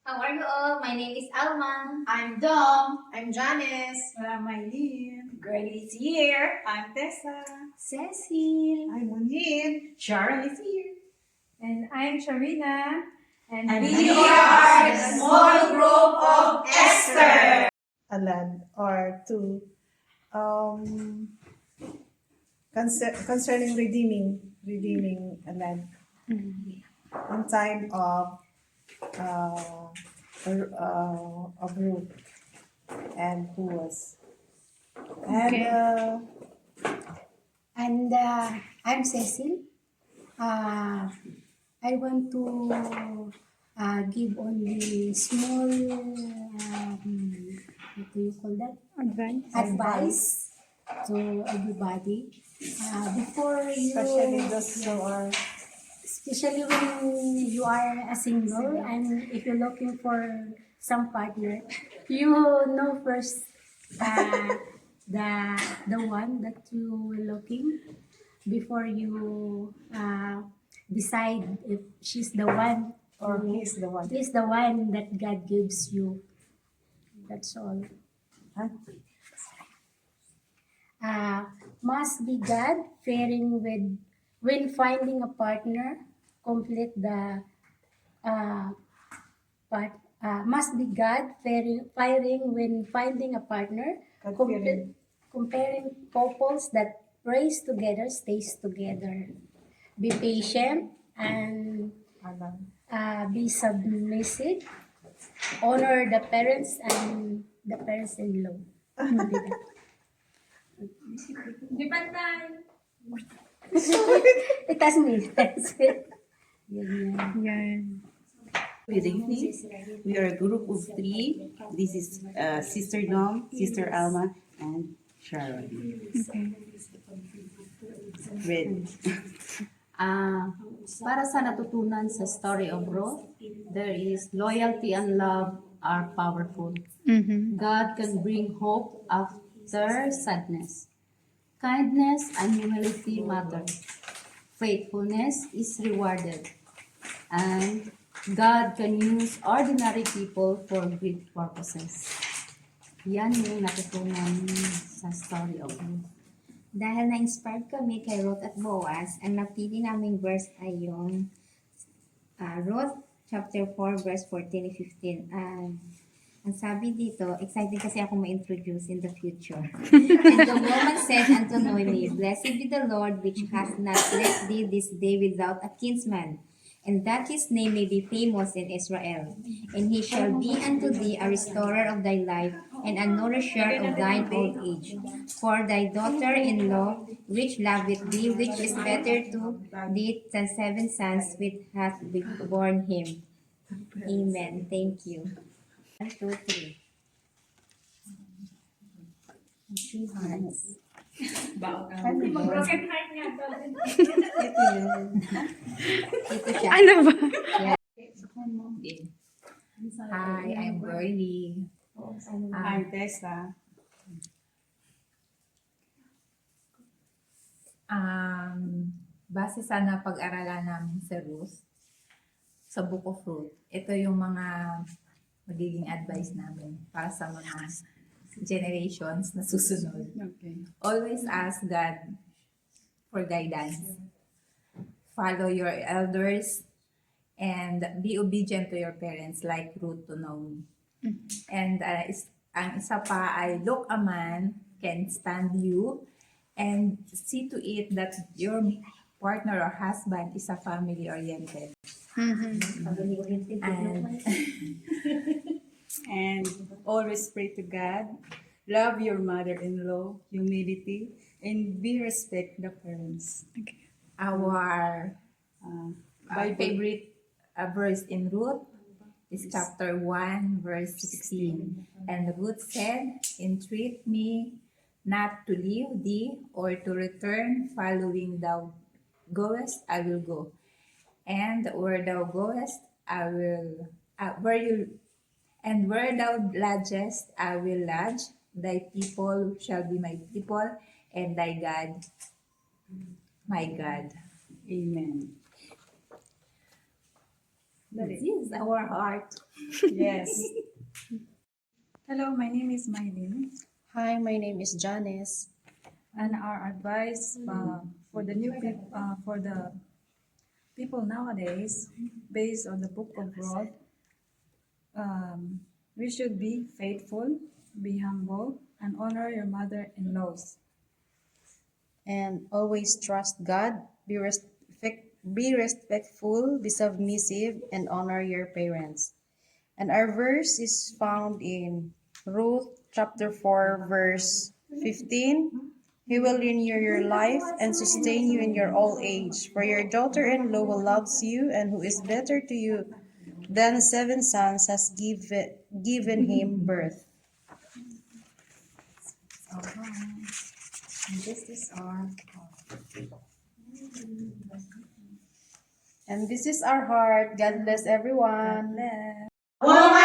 How are you all? My name is Alma. I'm Dom. I'm Janice. I'm Eileen. Girlie is here. I'm Tessa. Cecil. I'm Munir. Sharon is here. And I'm Sharina. And we are the small group of Esther. Alad or to concerning redeeming Alad in time of Ruth and who was and I'm Cecil. I want to give only small, what do you call that? Advice to everybody. Before you, especially those who are especially when you are a single and if you're looking for some partner, you know first the one that you were looking before you decide if she's the one or he's the one. he's the one that God gives you. That's all. Huh? Must be God fearing with when finding a partner. Complete the must be God fearing when finding a partner. God-fearing. Comparing couples that prays together stays together. Be patient and be submissive. Honor the parents and the parents-in-law. Di bantay. Itas mo yun. Yan. Good evening. We are a group of 3. This is Sister Dom, Sister Alma, and Sharon. Read. Para sa natutunan sa story of Ruth, there is loyalty and love are powerful. God can bring hope after sadness. Kindness and humility matter. Faithfulness is rewarded. And God can use ordinary people for great purposes. Yan yung natutunan sa story of Ruth. Dahil na-inspired kami kay Ruth at Boaz, ang napili naming verse ay yung Ruth chapter 4 verse 14 and 15. Ang sabi dito, excited kasi ako ma-introduce in the future. And the woman said unto Noemi, Blessed be the Lord which hath not left thee this day without a kinsman, and that his name may be famous in Israel. And he shall be unto thee a restorer of thy life, and a nourisher of thine old age. For thy daughter-in-law, which loveth thee, which is better to thee than 7 sons which hath borne him. Amen. Thank you. 1, 2, 3. 3 hearts. Mag-broken heart nga to. Ito siya. Ano ba? Hi, I'm Girlie. I'm Tessa. Base sa napag-aralan namin sa Ruth, sa Book of Ruth, ito yung mga magiging advice namin para sa mga generations na susunod. Okay. Always ask God for guidance. Follow your elders and be obedient to your parents like Ruth to Naomi. And ang isa pa ay look a man can stand you and see to it that your partner or husband is a family-oriented. And always pray to God. Love your mother-in-law, humility, and be respect the parents. Our Bible. favorite verse in Ruth is chapter 1, verse 16. And Ruth said, Entreat me not to leave thee or to return, following thou goest, I will go. And where thou goest, I will, where thou lodgest, I will lodge. Thy people shall be my people, and thy God, my God. Amen. This is our heart. Yes. Hello, my name is Mylene, Hi, my name is Janice. and our advice for the for the people nowadays, based on the Book of Ruth, we should be faithful, be humble, and honor your mother-in-laws. And always trust God, be respectful, be submissive, and honor your parents. And our verse is found in Ruth chapter 4, verse 15. He will renew your life and sustain you in your old age. For your daughter-in-law who loves you and who is better to you than 7 sons has given him birth. And this is our And this is our heart. God bless everyone. Bless. Oh my